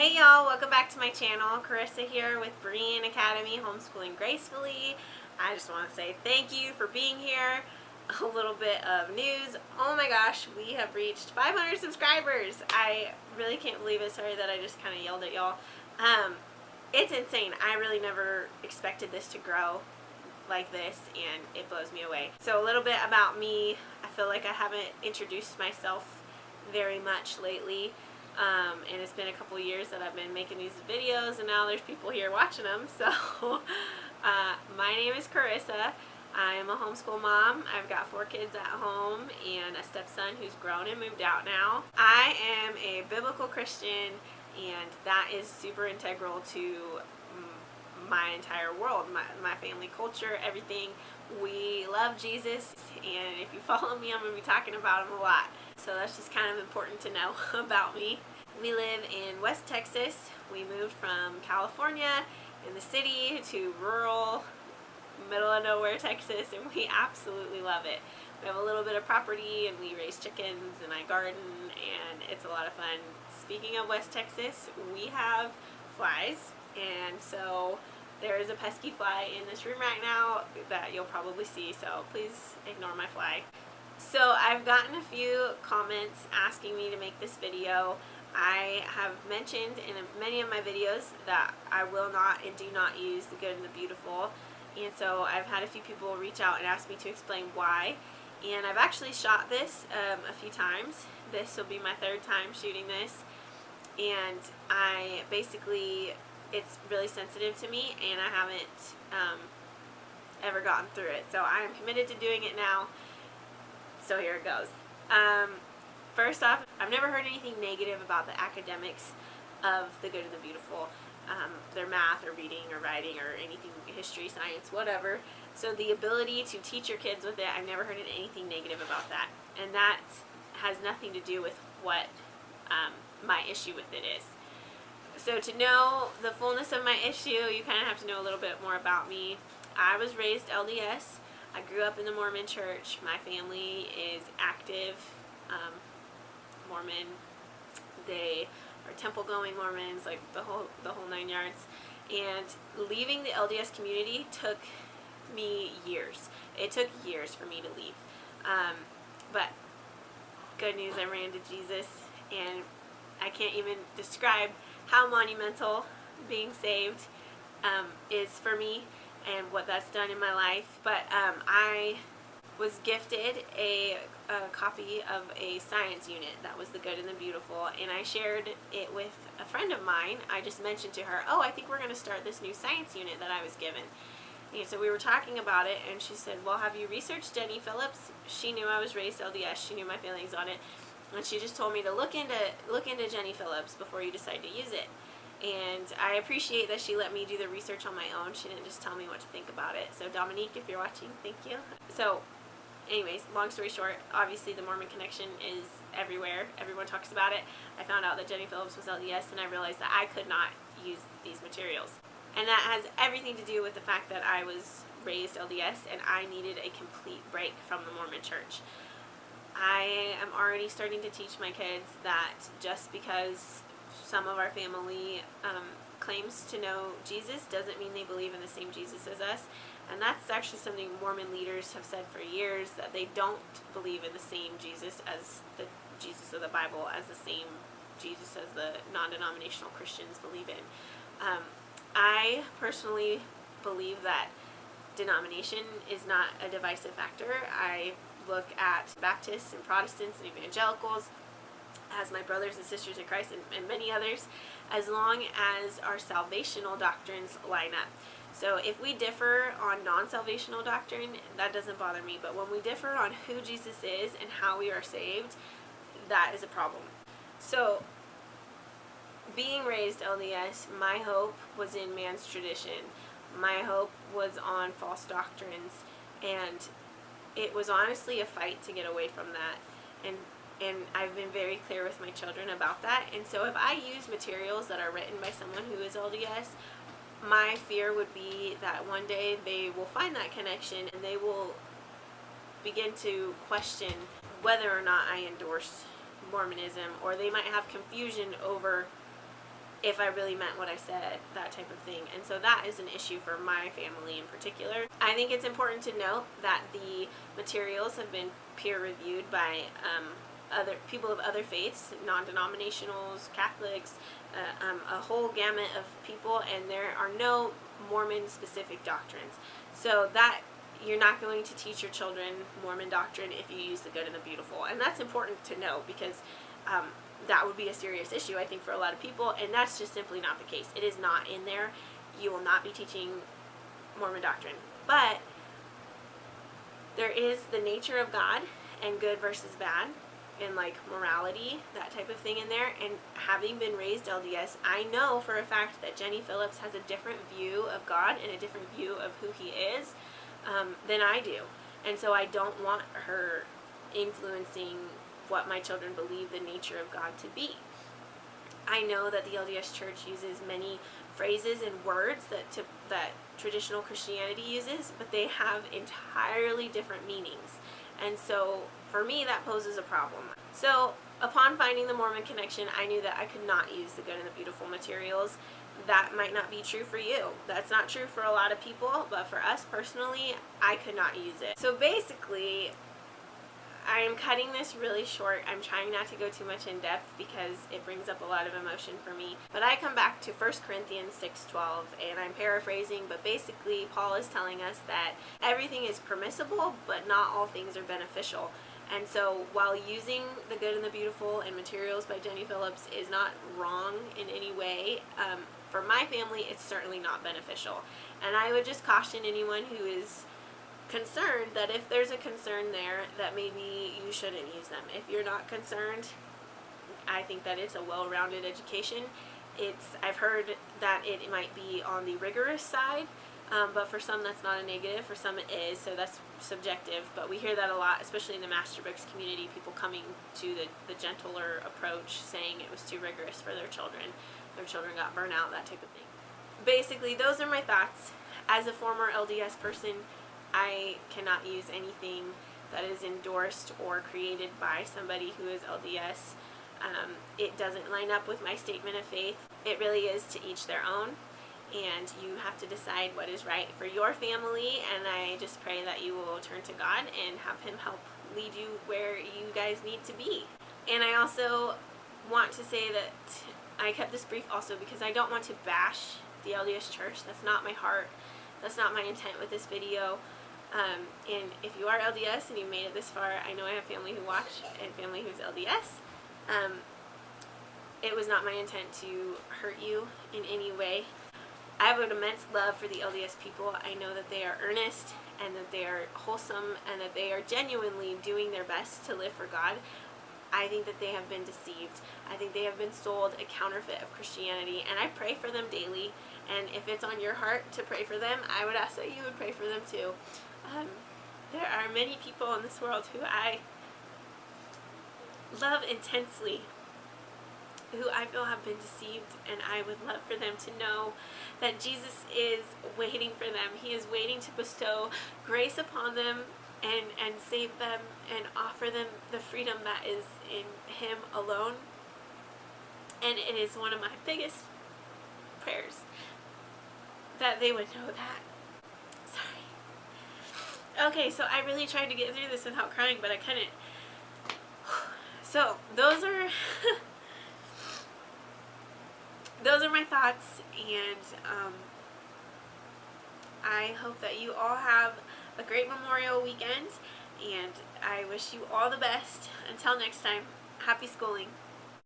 Hey y'all, welcome back to my channel. Carissa here with Berean Academy, Homeschooling Gracefully. I just want to say thank you for being here. A little bit of news. Oh my gosh, we have reached 500 subscribers. I really can't believe it. Sorry that I just kind of yelled at y'all. It's insane. I really never expected this to grow like this, and it blows me away. So a little bit about me. I feel like I haven't introduced myself very much lately. And it's been a couple years that I've been making these videos, and now there's people here watching them. So my name is Carissa. I'm a homeschool mom. I've got 4 kids at home and a stepson who's grown and moved out now. I am a biblical Christian, and that is super integral to my entire world, my family culture, everything. We love Jesus, and if you follow me, I'm going to be talking about him a lot. So that's just kind of important to know about me. We live in West Texas. We moved from California in the city to rural, middle of nowhere Texas, and we absolutely love it. We have a little bit of property, and we raise chickens, and I garden, and it's a lot of fun. Speaking of West Texas, we have flies, and so there is a pesky fly in this room right now that you'll probably see, so please ignore my fly. So I've gotten a few comments asking me to make this video. I have mentioned in many of my videos that I will not and do not use the good and the beautiful, and so I've had a few people reach out and ask me to explain why. And I've actually shot this a few times. This will be my 3rd time shooting this, and I basically, it's really sensitive to me, and I haven't ever gotten through it. So I am committed to doing it now. So here it goes. First off, I've never heard anything negative about the academics of the good and the beautiful. Their math or reading or writing or anything, history, science, whatever. So the ability to teach your kids with it, I've never heard anything negative about that. And that has nothing to do with what my issue with it is. So to know the fullness of my issue, you kind of have to know a little bit more about me. I was raised LDS. I grew up in the Mormon church. My family is active Mormon. They are temple-going Mormons, like the whole 9 yards. And leaving the LDS community took me years. It took years for me to leave. But good news, I ran to Jesus, and I can't even describe how monumental being saved is for me and what that's done in my life. But I was gifted a copy of a science unit that was the good and the beautiful, and I shared it with a friend of mine. I just mentioned to her, oh, I think we're going to start this new science unit that I was given. And so we were talking about it, and she said, well, have you researched Jenny Phillips? She knew I was raised LDS. She knew my feelings on it, and she just told me to look into Jenny Phillips before you decide to use it. And I appreciate that she let me do the research on my own. She didn't just tell me what to think about it. So Dominique, if you're watching, thank you. So anyways, long story short, obviously the Mormon connection is everywhere. Everyone talks about it. I found out that Jenny Phillips was LDS, and I realized that I could not use these materials. And that has everything to do with the fact that I was raised LDS, and I needed a complete break from the Mormon church. I am already starting to teach my kids that just because some of our family claims to know Jesus doesn't mean they believe in the same Jesus as us. And that's actually something Mormon leaders have said for years, that they don't believe in the same Jesus as the Jesus of the Bible, as the same Jesus as the non-denominational Christians believe in. I personally believe that denomination is not a divisive factor. I look at Baptists and Protestants and evangelicals as my brothers and sisters in Christ, and many others, as long as our salvational doctrines line up. So if we differ on non-salvational doctrine, that doesn't bother me, but when we differ on who Jesus is and how we are saved, that is a problem. So being raised LDS, my hope was in man's tradition. My hope was on false doctrines, and it was honestly a fight to get away from that. And I've been very clear with my children about that. And so if I use materials that are written by someone who is LDS, my fear would be that one day they will find that connection, and they will begin to question whether or not I endorse Mormonism, or they might have confusion over if I really meant what I said, that type of thing. And so that is an issue for my family in particular. I think it's important to note that the materials have been peer reviewed by other people of other faiths, non-denominationals, Catholics, a whole gamut of people, and there are no Mormon specific doctrines. So that you're not going to teach your children Mormon doctrine if you use the good and the beautiful. And that's important to know, because that would be a serious issue, I think, for a lot of people, and that's just simply not the case. It is not in there. You will not be teaching Mormon doctrine. But there is the nature of God and good versus bad, and like morality, that type of thing in there. And having been raised LDS, I know for a fact that Jenny Phillips has a different view of God and a different view of who he is than I do. And so I don't want her influencing what my children believe the nature of God to be. I know that the LDS Church uses many phrases and words that traditional Christianity uses, but they have entirely different meanings. And so for me, that poses a problem. So upon finding the Mormon Connection, I knew that I could not use the good and the beautiful materials. That might not be true for you. That's not true for a lot of people, but for us personally, I could not use it. So basically, I am cutting this really short. I'm trying not to go too much in depth because it brings up a lot of emotion for me. But I come back to 1 Corinthians 6:12, and I'm paraphrasing, but basically Paul is telling us that everything is permissible, but not all things are beneficial. And so while using the good and the beautiful and materials by Jenny Phillips is not wrong in any way, for my family, it's certainly not beneficial. And I would just caution anyone who is concerned that if there's a concern there, that maybe you shouldn't use them. If you're not concerned, I think that it's a well-rounded education. I've heard that it might be on the rigorous side, but for some that's not a negative, for some it is, so that's subjective. But we hear that a lot, especially in the Master Books community, people coming to the gentler approach, saying it was too rigorous for their children got burnt out, that type of thing. Basically, those are my thoughts. As a former LDS person, I cannot use anything that is endorsed or created by somebody who is LDS. It doesn't line up with my statement of faith. It really is to each their own, and you have to decide what is right for your family, and I just pray that you will turn to God and have Him help lead you where you guys need to be. And I also want to say that I kept this brief also because I don't want to bash the LDS Church. That's not my heart. That's not my intent with this video. And if you are LDS and you made it this far, I know I have family who watch and family who's LDS. It was not my intent to hurt you in any way. I have an immense love for the LDS people. I know that they are earnest and that they are wholesome and that they are genuinely doing their best to live for God. I think that they have been deceived. I think they have been sold a counterfeit of Christianity, and I pray for them daily. And if it's on your heart to pray for them, I would ask that you would pray for them too. There are many people in this world who I love intensely, who I feel have been deceived, and I would love for them to know that Jesus is waiting for them. He is waiting to bestow grace upon them and save them and offer them the freedom that is in Him alone. And it is one of my biggest prayers that they would know that. Sorry. Okay, so I really tried to get through this without crying, but I couldn't. So those are those are my thoughts, and I hope that you all have a great Memorial weekend, and I wish you all the best. Until next time, happy schooling.